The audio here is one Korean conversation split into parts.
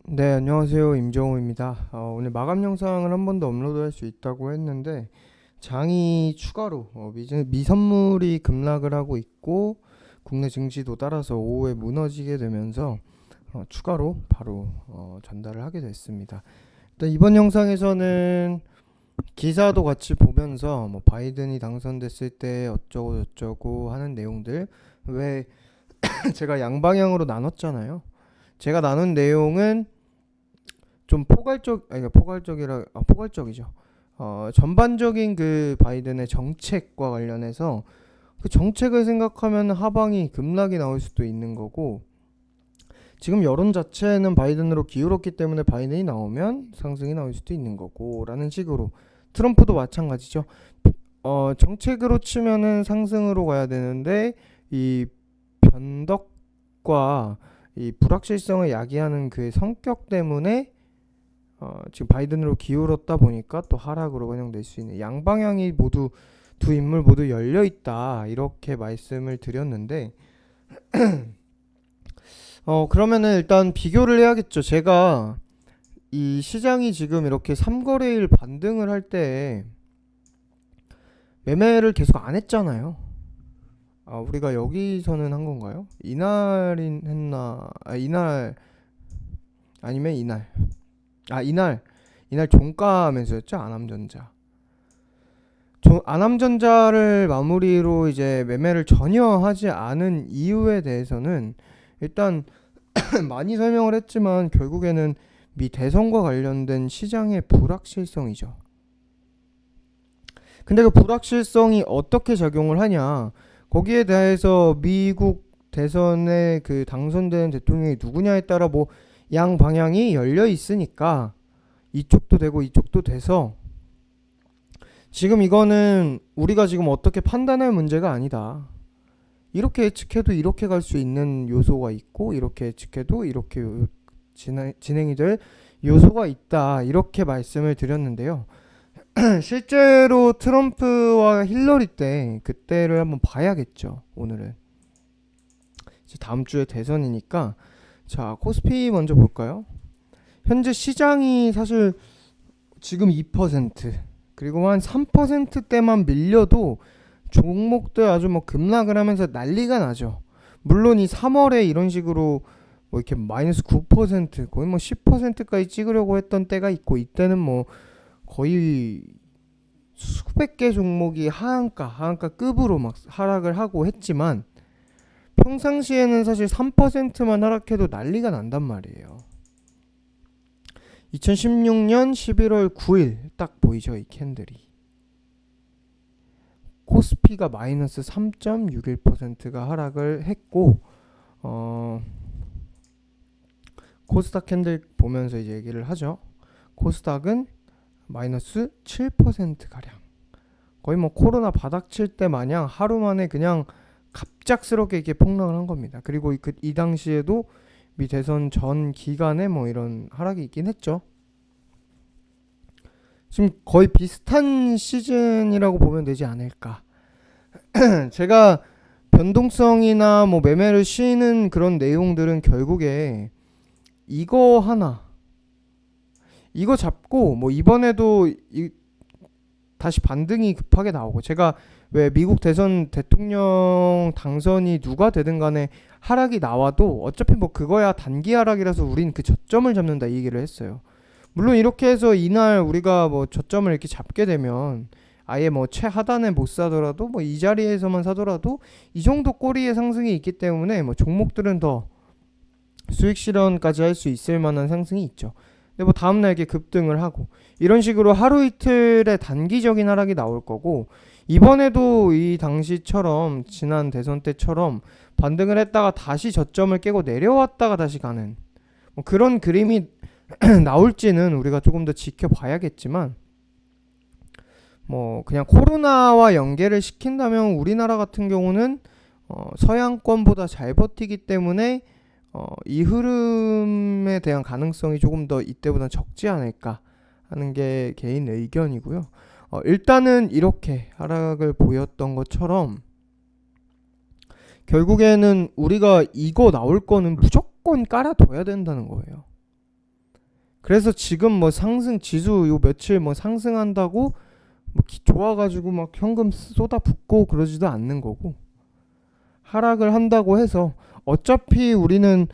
네, 안녕하세요. 임정우입니다. 오늘 마감 영상을 한 번 더 업로드할 수 있다고 했는데 장이 추가로 미선물이 급락을 하고 있고 국내 증시도 따라서 오후에 무너지게 되면서 추가로 바로 전달을 하게 됐습니다. 일단 이번 영상에서는 기사도 같이 보면서 뭐 바이든이 당선됐을 때 어쩌고 저쩌고 하는 내용들, 왜 제가 양방향으로 나눴잖아요. 제가 나눈 내용은 좀 포괄적이죠. 전반적인 그 바이든의 정책과 관련해서 그 정책을 생각하면 하방이 급락이 나올 수도 있는 거고, 지금 여론 자체는 바이든으로 기울었기 때문에 바이든이 나오면 상승이 나올 수도 있는 거고 라는 식으로, 트럼프도 마찬가지죠. 정책으로 치면은 상승으로 가야 되는데 이 변덕과 이 불확실성을 야기하는 그 성격 때문에 지금 바이든으로 기울었다 보니까 또 하락으로 반영될 수 있는, 양방향이 모두, 두 인물 모두 열려 있다, 이렇게 말씀을 드렸는데 그러면은 일단 비교를 해야겠죠. 제가 이 시장이 지금 이렇게 3거래일 반등을 할 때 매매를 계속 안 했잖아요. 우리가 여기서는 한 건가요? 이날인 했나? 이날 아니면 이날 종가 매수였죠. 안암전자. 안암전자를 마무리로 이제 매매를 전혀 하지 않은 이유에 대해서는 일단 많이 설명을 했지만 결국에는 미 대선과 관련된 시장의 불확실성이죠. 근데 그 불확실성이 어떻게 작용을 하냐? 거기에 대해서 미국 대선에 그 당선된 대통령이 누구냐에 따라 뭐 양 방향이 열려 있으니까 이쪽도 되고 이쪽도 돼서, 지금 이거는 우리가 지금 어떻게 판단할 문제가 아니다. 이렇게 예측해도 이렇게 갈 수 있는 요소가 있고, 이렇게 예측해도 이렇게 진행이 될 요소가 있다, 이렇게 말씀을 드렸는데요. 실제로 트럼프와 힐러리 때 그때를 한번 봐야겠죠. 오늘은 이제 다음 주에 대선이니까. 자, 코스피 먼저 볼까요? 현재 시장이 사실 지금 2%, 그리고 한 3%대만 밀려도 종목들 아주 뭐 급락을 하면서 난리가 나죠. 물론 이 3월에 이런 식으로 뭐 이렇게 마이너스 9%, 거의 뭐 10%까지 찍으려고 했던 때가 있고, 이때는 뭐 거의 수백 개 종목이 하한가급으로 막 하락을 하고 했지만, 평상시에는 사실 3%만 하락해도 난리가 난단 말이에요. 2016년 11월 9일 딱 보이죠, 이 캔들이. 코스피가 마이너스 3.61%가 하락을 했고, 코스닥 캔들 보면서 이제 얘기를 하죠. 코스닥은 마이너스 7%가량. 거의 뭐 코로나 바닥 칠 때 마냥 하루 만에 그냥 갑작스럽게 이렇게 폭락을 한 겁니다. 그리고 이 당시에도 미 대선 전 기간에 뭐 이런 하락이 있긴 했죠. 지금 거의 비슷한 시즌이라고 보면 되지 않을까. 제가 변동성이나 뭐 매매를 쉬는 그런 내용들은 결국에 이거 하나, 이거 잡고 뭐 이번에도 다시 반등이 급하게 나오고, 제가 왜 미국 대선 대통령 당선이 누가 되든 간에 하락이 나와도 어차피 뭐 그거야 단기 하락이라서 우린 그 저점을 잡는다, 이 얘기를 했어요. 물론 이렇게 해서 이날 우리가 뭐 저점을 이렇게 잡게 되면 아예 뭐 최하단에 못 사더라도 뭐 이 자리에서만 사더라도 이 정도 꼬리의 상승이 있기 때문에 뭐 종목들은 더 수익 실현까지 할 수 있을 만한 상승이 있죠. 근데 뭐 다음날 이렇게 급등을 하고 이런 식으로 하루 이틀의 단기적인 하락이 나올 거고, 이번에도 이 당시처럼 지난 대선 때처럼 반등을 했다가 다시 저점을 깨고 내려왔다가 다시 가는 뭐 그런 그림이 나올지는 우리가 조금 더 지켜봐야겠지만, 뭐 그냥 코로나와 연계를 시킨다면 우리나라 같은 경우는 서양권보다 잘 버티기 때문에 이 흐름에 대한 가능성이 조금 더 이때보다 적지 않을까 하는 게 개인 의견이고요. 일단은 이렇게 하락을 보였던 것처럼 결국에는 우리가 이거 나올 거는 무조건 깔아둬야 된다는 거예요. 그래서 지금 뭐 상승 지수 요 며칠 뭐 상승한다고 뭐 좋아가지고 막 현금 쏟아붓고 그러지도 않는 거고, 하락을 한다고 해서 어차피 우리는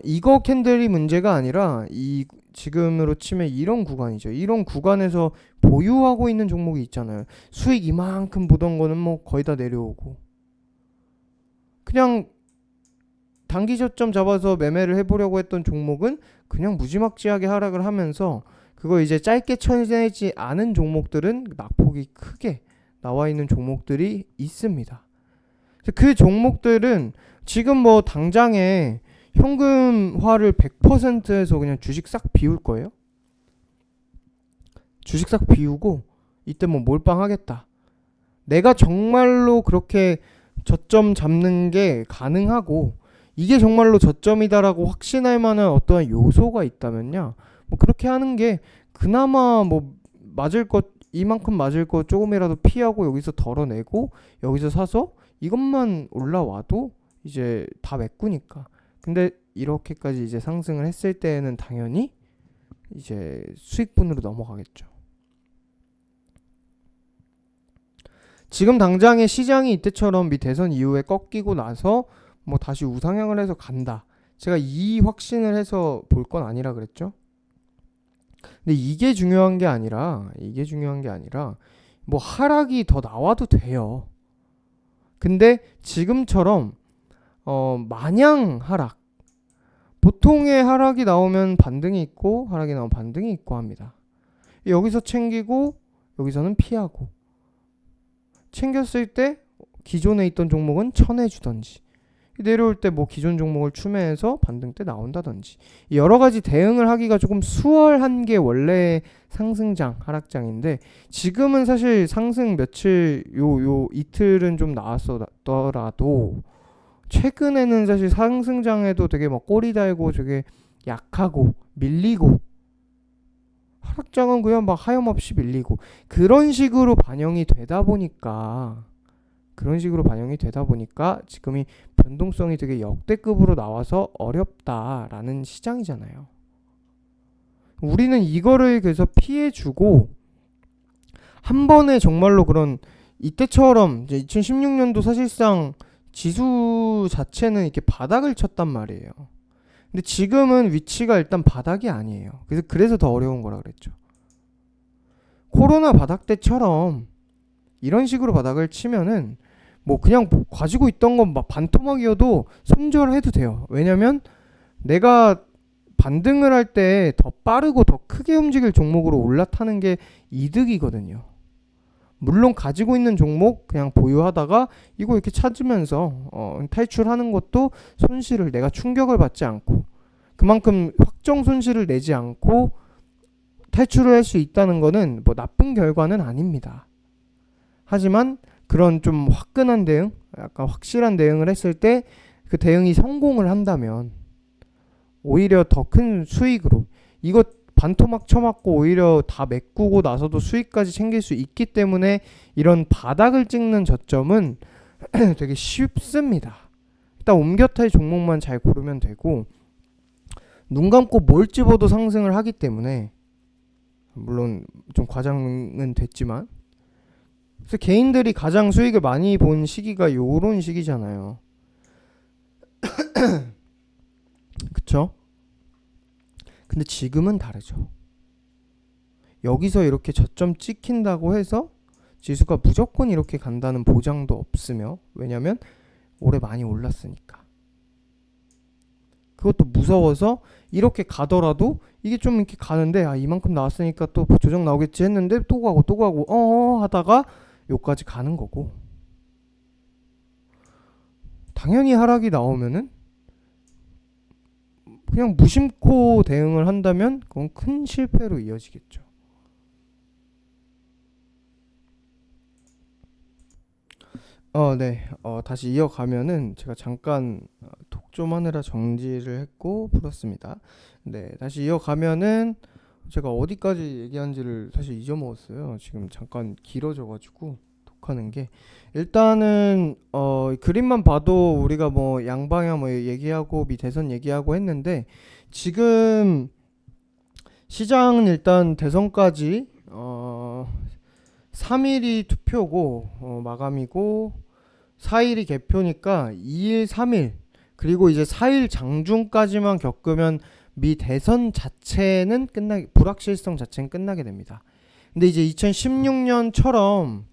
이거 캔들이 문제가 아니라 이 지금으로 치면 이런 구간이죠. 이런 구간에서 보유하고 있는 종목이 있잖아요. 수익 이만큼 보던 거는 뭐 거의 다 내려오고, 그냥 단기 저점 잡아서 매매를 해보려고 했던 종목은 그냥 무지막지하게 하락을 하면서, 그거 이제 짧게 쳐내지 않은 종목들은 낙폭이 크게 나와 있는 종목들이 있습니다. 그 종목들은 지금 뭐 당장에 현금화를 100%해서 그냥 주식 싹 비울 거예요. 주식 싹 비우고 이때 뭐 몰빵하겠다. 내가 정말로 그렇게 저점 잡는 게 가능하고 이게 정말로 저점이다라고 확신할 만한 어떠한 요소가 있다면요, 뭐 그렇게 하는 게 그나마 뭐 맞을 것, 이만큼 맞을 거 조금이라도 피하고 여기서 덜어내고 여기서 사서 이것만 올라와도 이제 다 메꾸니까. 근데 이렇게까지 이제 상승을 했을 때에는 당연히 이제 수익분으로 넘어가겠죠. 지금 당장의 시장이 이때처럼 미 대선 이후에 꺾이고 나서 뭐 다시 우상향을 해서 간다, 제가 이 확신을 해서 볼 건 아니라 그랬죠. 근데 이게 중요한 게 아니라 뭐 하락이 더 나와도 돼요. 근데 지금처럼 마냥 하락, 보통의 하락이 나오면 반등이 있고 하락이 나오면 반등이 있고 합니다. 여기서 챙기고 여기서는 피하고, 챙겼을 때 기존에 있던 종목은 쳐내주던지, 내려올 때 뭐 기존 종목을 추매해서 반등 때 나온다든지, 여러 가지 대응을 하기가 조금 수월한 게 원래 상승장 하락장인데, 지금은 사실 상승 며칠 요 이틀은 좀 나왔더라도 최근에는 사실 상승장에도 되게 막 꼬리 달고 되게 약하고 밀리고, 하락장은 그냥 막 하염없이 밀리고, 그런 식으로 반영이 되다 보니까 지금이 변동성이 되게 역대급으로 나와서 어렵다라는 시장이잖아요. 우리는 이거를 그래서 피해주고, 한 번에 정말로 그런 이때처럼 이제 2016년도 사실상 지수 자체는 이렇게 바닥을 쳤단 말이에요. 근데 지금은 위치가 일단 바닥이 아니에요. 그래서 더 어려운 거라 그랬죠. 코로나 바닥 때처럼 이런 식으로 바닥을 치면은 뭐 그냥 가지고 있던 건 막 반토막이어도 손절해도 돼요. 왜냐면 내가 반등을 할 때 더 빠르고 더 크게 움직일 종목으로 올라타는 게 이득이거든요. 물론 가지고 있는 종목 그냥 보유하다가 이거 이렇게 찾으면서 탈출하는 것도 손실을, 내가 충격을 받지 않고 그만큼 확정 손실을 내지 않고 탈출을 할 수 있다는 거는 뭐 나쁜 결과는 아닙니다. 하지만 그런 좀 화끈한 대응, 약간 확실한 대응을 했을 때 그 대응이 성공을 한다면 오히려 더 큰 수익으로, 이거 반토막 쳐맞고 오히려 다 메꾸고 나서도 수익까지 챙길 수 있기 때문에 이런 바닥을 찍는 저점은 되게 쉽습니다. 일단 옮겨탈 종목만 잘 고르면 되고, 눈 감고 뭘 집어도 상승을 하기 때문에, 물론 좀 과장은 됐지만, 그래서 개인들이 가장 수익을 많이 본 시기가 요런 시기잖아요. 그쵸? 근데 지금은 다르죠. 여기서 이렇게 저점 찍힌다고 해서 지수가 무조건 이렇게 간다는 보장도 없으며, 왜냐면 올해 많이 올랐으니까. 그것도 무서워서 이렇게 가더라도 이게 좀 이렇게 가는데 이만큼 나왔으니까 또 조정 나오겠지 했는데 또 가고 하다가 요까지 가는 거고, 당연히 하락이 나오면은 그냥 무심코 대응을 한다면 그건 큰 실패로 이어지겠죠. 네. 다시 이어가면은 제가 잠깐 독 좀 하느라 정지를 했고 풀었습니다. 네, 다시 이어가면은 제가 어디까지 얘기한지를 사실 잊어먹었어요. 지금 잠깐 길어져가지고 독하는 게, 일단은 그림만 봐도 우리가 뭐 양방향 뭐 얘기하고 미 대선 얘기하고 했는데, 지금 시장은 일단 대선까지 3일이 투표고 마감이고 4일이 개표니까 2일, 3일 그리고 이제 4일 장중까지만 겪으면 미 대선 자체는 불확실성 자체는 끝나게 됩니다. 근데 이제 2016년처럼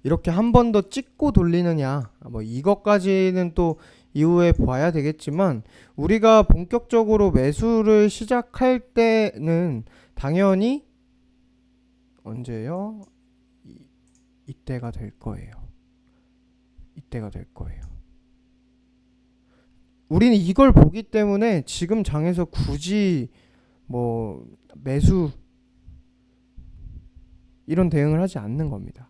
이렇게 한 번 더 찍고 돌리느냐 뭐 이것까지는 또 이후에 봐야 되겠지만 우리가 본격적으로 매수를 시작할 때는 당연히 언제요? 이때가 될 거예요. 이때가 될 거예요. 우리는 이걸 보기 때문에 지금 장에서 굳이 뭐 매수 이런 대응을 하지 않는 겁니다.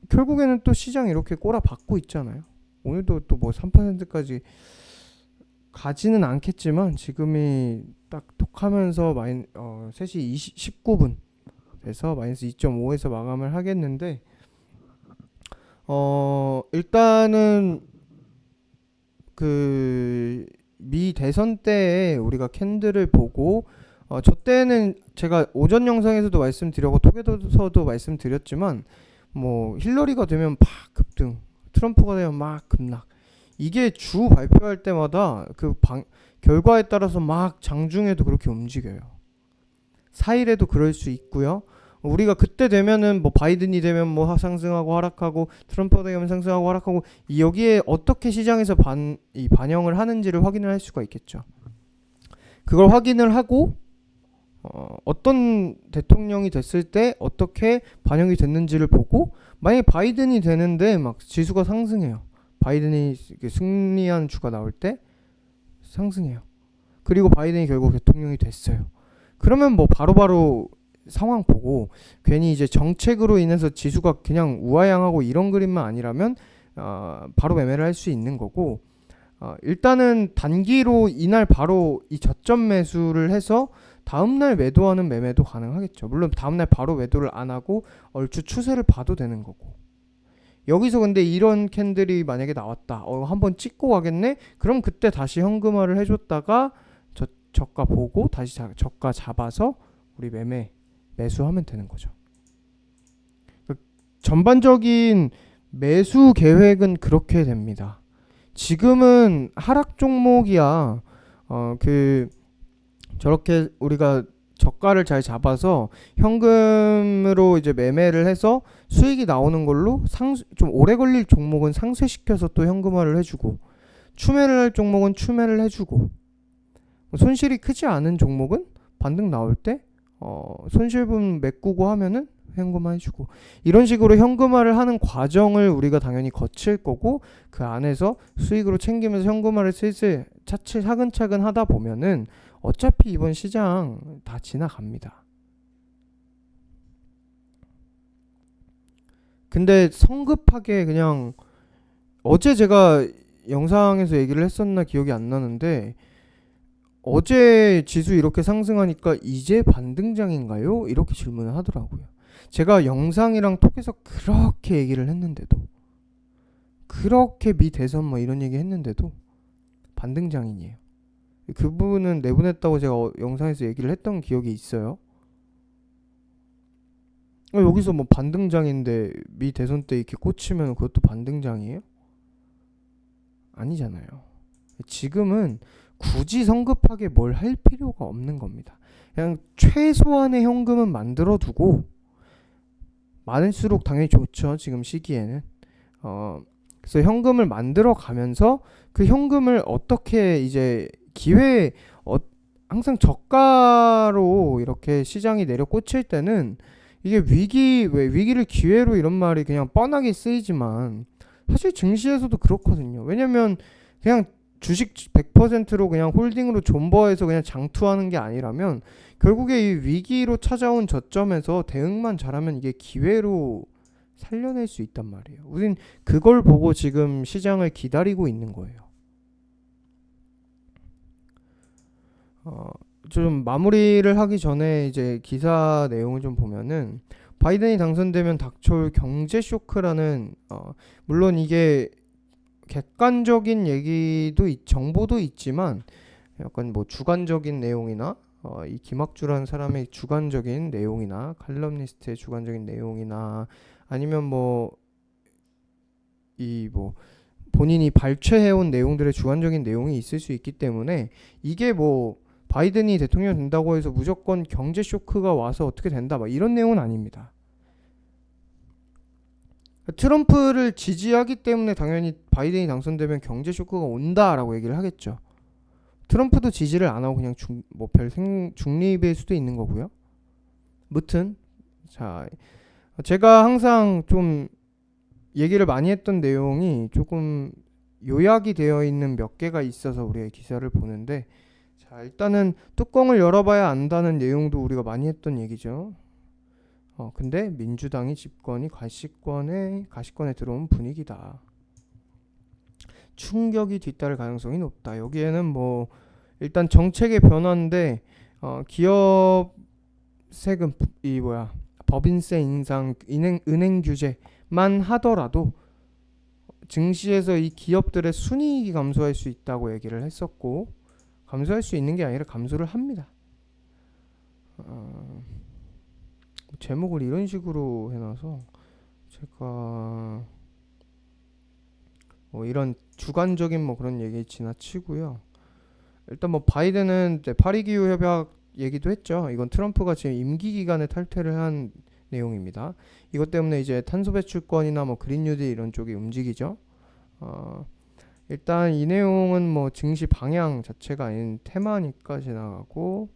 결국에는 또 시장이 이렇게 꼬라박고 있잖아요. 오늘도 또 뭐 3%까지 가지는 않겠지만 지금이 딱 톡하면서 3시 19분 돼서 마이너스 2.5에서 마감을 하겠는데 일단은 그 미 대선 때에 우리가 캔들을 보고 저 때는 제가 오전 영상에서도 말씀드렸고 톡에서도 말씀드렸지만 뭐 힐러리가 되면 막 급등, 트럼프가 되면 막 급락. 이게 주 발표할 때마다 결과에 따라서 막 장중에도 그렇게 움직여요. 4일에도 그럴 수 있고요. 우리가 그때 되면은 뭐 바이든이 되면 뭐 상승하고 하락하고 트럼프가 되면 상승하고 하락하고 여기에 어떻게 시장에서 반영을 하는지를 확인을 할 수가 있겠죠. 그걸 확인을 하고 어떤 대통령이 됐을 때 어떻게 반영이 됐는지를 보고 만약에 바이든이 되는데 막 지수가 상승해요. 바이든이 승리한 주가 나올 때 상승해요. 그리고 바이든이 결국 대통령이 됐어요. 그러면 뭐 바로바로 상황 보고 괜히 이제 정책으로 인해서 지수가 그냥 우하향하고 이런 그림만 아니라면 바로 매매를 할 수 있는 거고 일단은 단기로 이날 바로 이 저점 매수를 해서 다음날 매도하는 매매도 가능하겠죠. 물론 다음날 바로 매도를 안 하고 얼추 추세를 봐도 되는 거고 여기서 근데 이런 캔들이 만약에 나왔다 한번 찍고 가겠네. 그럼 그때 다시 현금화를 해줬다가 저가 보고 다시 저가 잡아서 우리 매수하면 되는 거죠. 전반적인 매수 계획은 그렇게 됩니다. 지금은 하락 종목이야. 저렇게 우리가 저가를 잘 잡아서 현금으로 이제 매매를 해서 수익이 나오는 걸로 좀 오래 걸릴 종목은 상쇄시켜서 또 현금화를 해주고 추매를 할 종목은 추매를 해주고 손실이 크지 않은 종목은 반등 나올 때 손실분 메꾸고 하면은 현금화 해주고 이런 식으로 현금화를 하는 과정을 우리가 당연히 거칠 거고 그 안에서 수익으로 챙기면서 현금화를 슬슬 차근차근 하다 보면은 어차피 이번 시장 다 지나갑니다. 근데 성급하게 그냥 어제 제가 영상에서 얘기를 했었나 기억이 안 나는데 어제 지수 이렇게 상승하니까 이제 반등장인가요? 이렇게 질문을 하더라고요. 제가 영상이랑 톡에서 그렇게 얘기를 했는데도 그렇게 미 대선 뭐 이런 얘기 했는데도 반등장인이에요. 그 부분은 내보냈다고 제가 영상에서 얘기를 했던 기억이 있어요. 여기서 뭐 반등장인데 미 대선 때 이렇게 꽂히면 그것도 반등장이에요? 아니잖아요. 지금은 굳이 성급하게 뭘 할 필요가 없는 겁니다. 그냥 최소한의 현금은 만들어 두고 많을수록 당연히 좋죠. 지금 시기에는 그래서 현금을 만들어 가면서 그 현금을 어떻게 이제 항상 저가로 이렇게 시장이 내려 꽂힐 때는 이게 위기를 기회로 이런 말이 그냥 뻔하게 쓰이지만 사실 증시에서도 그렇거든요. 왜냐면 그냥 주식 100%로 그냥 홀딩으로 존버해서 그냥 장투하는 게 아니라면 결국에 이 위기로 찾아온 저점에서 대응만 잘하면 이게 기회로 살려낼 수 있단 말이에요. 우린 그걸 보고 지금 시장을 기다리고 있는 거예요. 좀 마무리를 하기 전에 이제 기사 내용을 좀 보면은 바이든이 당선되면 닥쳐올 경제 쇼크라는 물론 이게 객관적인 얘기도 정보도 있지만 약간 뭐 주관적인 내용이나 이 김학주라는 사람의 주관적인 내용이나 칼럼니스트의 주관적인 내용이나 아니면 뭐 이 뭐 본인이 발췌해온 내용들의 주관적인 내용이 있을 수 있기 때문에 이게 뭐 바이든이 대통령 된다고 해서 무조건 경제 쇼크가 와서 어떻게 된다 막 이런 내용은 아닙니다. 트럼프를 지지하기 때문에 당연히 바이든이 당선되면 경제 쇼크가 온다라고 얘기를 하겠죠. 트럼프도 지지를 안 하고 그냥 중립일 수도 있는 거고요. 무튼 자, 제가 항상 좀 얘기를 많이 했던 내용이 조금 요약이 되어 있는 몇 개가 있어서 우리가 기사를 보는데, 자, 일단은 뚜껑을 열어봐야 안다는 내용도 우리가 많이 했던 얘기죠. 근데 민주당이 집권이 가시권에 들어온 분위기다. 충격이 뒤따를 가능성이 높다. 여기에는 뭐 일단 정책의 변화인데 기업 세금 법인세 인상, 은행 규제만 하더라도 증시에서 이 기업들의 순이익이 감소할 수 있다고 얘기를 했었고, 감소할 수 있는 게 아니라 감소를 합니다. 제목을 이런 식으로 해놔서 제가 뭐 이런 주관적인 뭐 그런 얘기 지나치고요. 일단 뭐 바이든은 파리 기후 협약 얘기도 했죠. 이건 트럼프가 지금 임기 기간에 탈퇴를 한 내용입니다. 이것 때문에 이제 탄소 배출권이나 뭐 그린 뉴딜 이런 쪽이 움직이죠. 일단 이 내용은 뭐 증시 방향 자체가 아닌 테마니까 지나가고,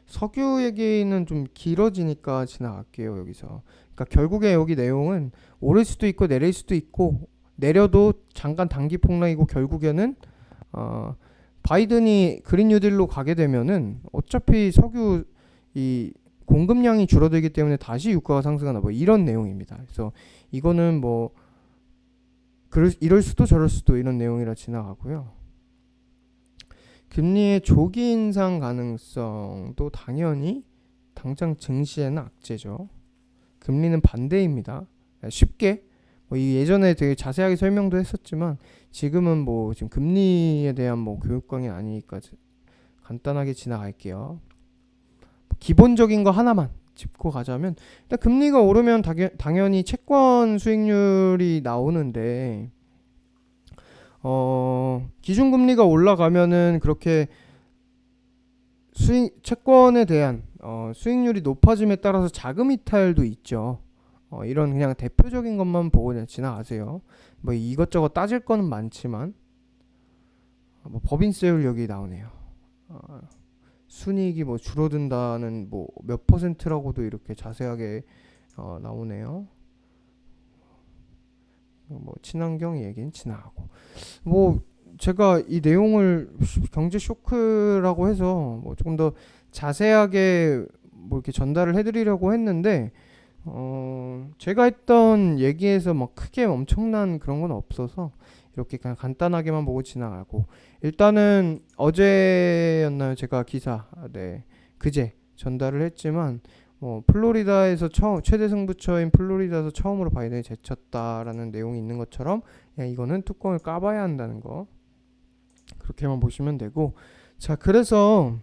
석유 얘기는 좀 길어지니까 지나갈게요. 여기서 그러니까 결국에 여기 내용은 오를 수도 있고 내릴 수도 있고, 내려도 잠깐 단기 폭락이고 결국에는 바이든이 그린 뉴딜로 가게 되면은 어차피 석유 이 공급량이 줄어들기 때문에 다시 유가가 상승하나 뭐 이런 내용입니다. 그래서 이거는 뭐 이럴 수도 저럴 수도 이런 내용이라 지나가고요. 금리의 조기 인상 가능성도 당연히 당장 증시에는 악재죠. 금리는 반대입니다. 쉽게 이 예전에 되게 자세하게 설명도 했었지만 지금은 뭐 지금 금리에 대한 뭐 교육 강의 아니니까 간단하게 지나갈게요. 기본적인 거 하나만 짚고 가자면, 일단 금리가 오르면 당연히 채권 수익률이 나오는데 기준금리가 올라가면은 그렇게 채권에 대한 수익률이 높아짐에 따라서 자금 이탈도 있죠. 이런 그냥 대표적인 것만 보고 그냥 지나가세요. 뭐 이것저것 따질 거는 많지만 뭐 법인세율 여기 나오네요. 순이익이 뭐 줄어든다는 뭐 몇 %라고도 이렇게 자세하게 나오네요. 뭐 친환경 얘기는 지나가고, 뭐 제가 이 내용을 경제 쇼크라고 해서 뭐 조금 더 자세하게 뭐 이렇게 전달을 해드리려고 했는데 제가 했던 얘기에서 막 크게 엄청난 그런 건 없어서 이렇게 그냥 간단하게만 보고 지나가고, 일단은 어제였나요? 제가 기사 그제 전달을 했지만 플로리다에서 최대 승부처인 플로리다에서 처음으로 바이든이 제쳤다라는 내용이 있는 것처럼 그냥 이거는 뚜껑을 까봐야 한다는 거, 그렇게만 보시면 되고, 자, 그래서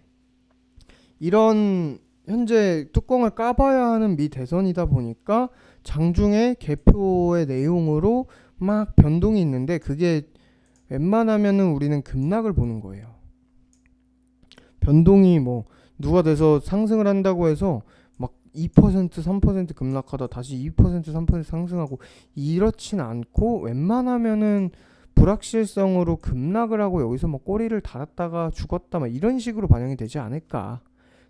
이런 현재 뚜껑을 까봐야 하는 미 대선이다 보니까 장중에 개표의 내용으로 막 변동이 있는데, 그게 웬만하면은 우리는 급락을 보는 거예요. 변동이 뭐 누가 돼서 상승을 한다고 해서 막 2% 3% 급락하다 다시 2% 3% 상승하고 이렇진 않고, 웬만하면은 불확실성으로 급락을 하고 여기서 뭐 꼬리를 달았다가 죽었다 막 이런 식으로 반영이 되지 않을까.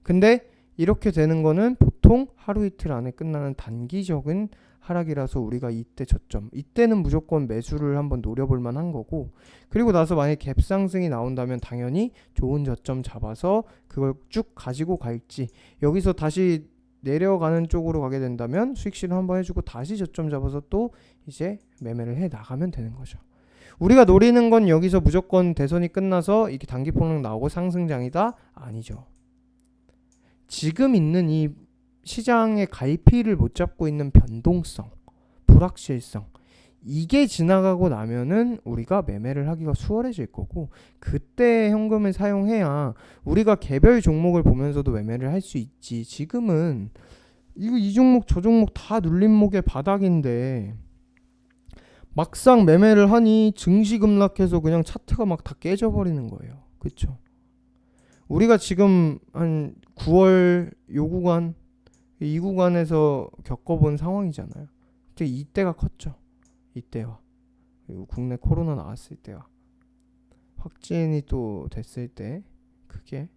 근데 이렇게 되는 거는 보통 하루 이틀 안에 끝나는 단기적인 하락이라서 우리가 이때는 무조건 매수를 한번 노려볼 만한 거고, 그리고 나서 만약에 갭 상승이 나온다면 당연히 좋은 저점 잡아서 그걸 쭉 가지고 갈지, 여기서 다시 내려가는 쪽으로 가게 된다면 수익 실현 한번 해주고 다시 저점 잡아서 또 이제 매매를 해 나가면 되는 거죠. 우리가 노리는 건 여기서 무조건 대선이 끝나서 이렇게 단기 폭락 나오고 상승장이다? 아니죠. 지금 있는 이 시장의 갈피를 못 잡고 있는 변동성, 불확실성, 이게 지나가고 나면은 우리가 매매를 하기가 수월해질 거고, 그때 현금을 사용해야 우리가 개별 종목을 보면서도 매매를 할 수 있지. 지금은 이 종목 저 종목 다 눌림목의 바닥인데 막상 매매를 하니 증시 급락해서 그냥 차트가 막 다 깨져버리는 거예요. 그쵸? 우리가 지금 한 9월 요 구간, 이 구간에서 겪어본 상황이잖아요. 이때가 컸죠. 이때와, 그리고 국내 코로나 나왔을 때와 확진이 또 됐을 때, 그게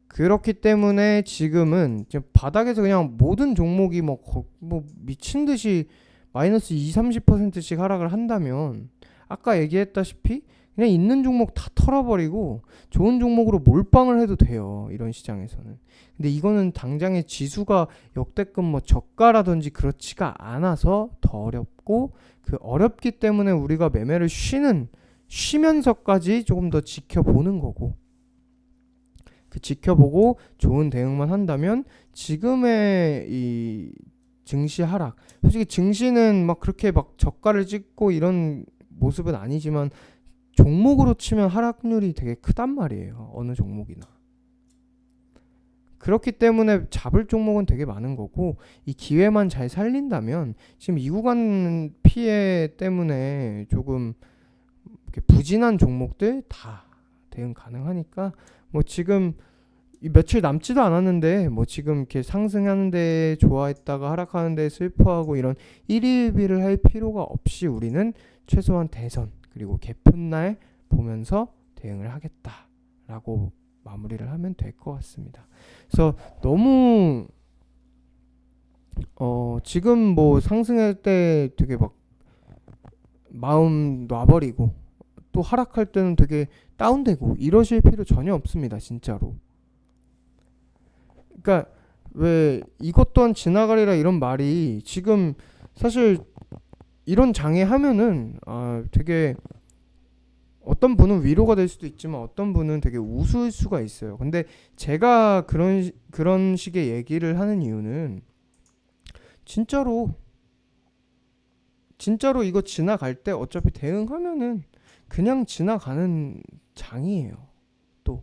그렇기 때문에 지금은 바닥에서 그냥 모든 종목이 뭐 미친 듯이 마이너스 2, 30%씩 하락을 한다면, 아까 얘기했다시피 그냥 있는 종목 다 털어버리고 좋은 종목으로 몰빵을 해도 돼요, 이런 시장에서는. 근데 이거는 당장의 지수가 역대급 뭐 저가라든지 그렇지가 않아서 더 어렵고, 그 어렵기 때문에 우리가 매매를 쉬면서까지 조금 더 지켜보는 거고, 그 지켜보고 좋은 대응만 한다면 지금의 이 증시 하락, 솔직히 증시는 막 그렇게 막 저가를 찍고 이런 모습은 아니지만 종목으로 치면 하락률이 되게 크단 말이에요, 어느 종목이나. 그렇기 때문에 잡을 종목은 되게 많은 거고, 이 기회만 잘 살린다면 지금 이 구간 피해 때문에 조금 이렇게 부진한 종목들 다 대응 가능하니까, 뭐 지금 며칠 남지도 않았는데 뭐 지금 이렇게 상승하는데 좋아했다가 하락하는데 슬퍼하고 이런 일희일비를 할 필요가 없이 우리는 최소한 대선 그리고 개편날 보면서 대응을 하겠다라고 마무리를 하면 될 것 같습니다. 그래서 너무 지금 뭐 상승할 때 되게 막 마음 놔버리고 또 하락할 때는 되게 다운되고 이러실 필요 전혀 없습니다, 진짜로. 그러니까 왜 이것 또한 지나가리라 이런 말이, 지금 사실 이런 장애 하면은 되게 어떤 분은 위로가 될 수도 있지만 어떤 분은 되게 우스울 수가 있어요. 근데 제가 그런 식의 얘기를 하는 이유는 진짜로 이거 지나갈 때 어차피 대응하면은 그냥 지나가는 장이에요. 또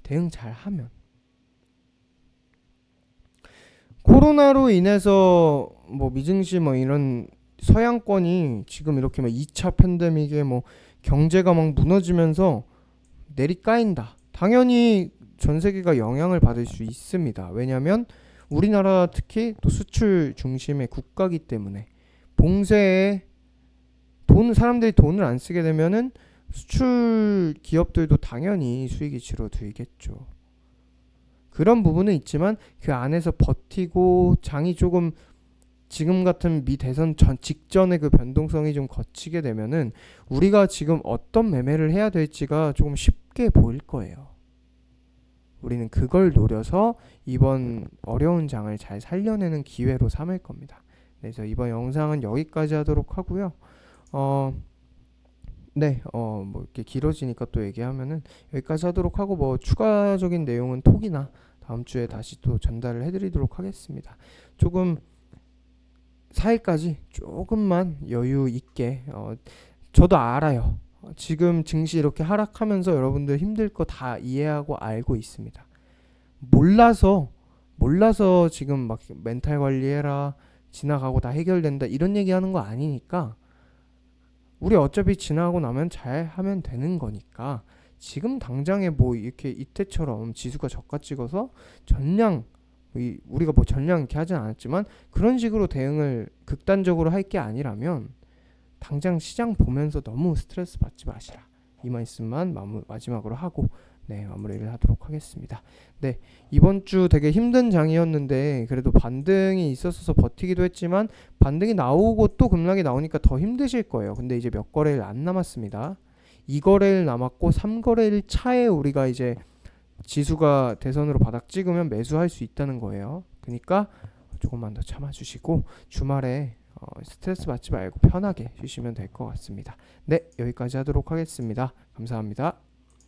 대응 잘 하면. 코로나로 인해서 뭐 미증시 뭐 이런 서양권이 지금 이렇게 막 2차 팬데믹에 뭐 경제가 막 무너지면서 내리까인다. 당연히 전 세계가 영향을 받을 수 있습니다. 왜냐하면 우리나라 특히 또 수출 중심의 국가기 때문에 봉쇄에 사람들이 돈을 안 쓰게 되면은 수출 기업들도 당연히 수익이 줄어들겠죠. 그런 부분은 있지만 그 안에서 버티고 장이 조금 지금 같은 미 대선 직전의 그 변동성이 좀 거치게 되면은 우리가 지금 어떤 매매를 해야 될지가 조금 쉽게 보일 거예요. 우리는 그걸 노려서 이번 어려운 장을 잘 살려내는 기회로 삼을 겁니다. 그래서 이번 영상은 여기까지 하도록 하고요. 뭐 이렇게 길어지니까 또 얘기하면은 여기까지 하도록 하고, 뭐 추가적인 내용은 톡이나 다음 주에 다시 또 전달을 해드리도록 하겠습니다. 조금 4일까지 조금만 여유 있게, 저도 알아요. 지금 증시 이렇게 하락하면서 여러분들 힘들 거 다 이해하고 알고 있습니다. 몰라서 지금 막 멘탈 관리해라, 지나가고 다 해결된다 이런 얘기하는 거 아니니까, 우리 어차피 지나가고 나면 잘 하면 되는 거니까 지금 당장에 뭐 이렇게 이때처럼 지수가 저가 찍어서 전량, 우리가 뭐 전량 이렇게 하진 않았지만 그런 식으로 대응을 극단적으로 할 게 아니라면 당장 시장 보면서 너무 스트레스 받지 마시라, 이 말씀만 마지막으로 하고 마무리를 하도록 하겠습니다. 이번 주 되게 힘든 장이었는데 그래도 반등이 있었어서 버티기도 했지만 반등이 나오고 또 급락이 나오니까 더 힘드실 거예요. 근데 이제 몇 거래일 안 남았습니다. 2거래일 남았고 3거래일 차에 우리가 이제 지수가 대선으로 바닥 찍으면 매수할 수 있다는 거예요. 그러니까 조금만 더 참아주시고 주말에 스트레스 받지 말고 편하게 쉬시면 될 것 같습니다. 여기까지 하도록 하겠습니다. 감사합니다.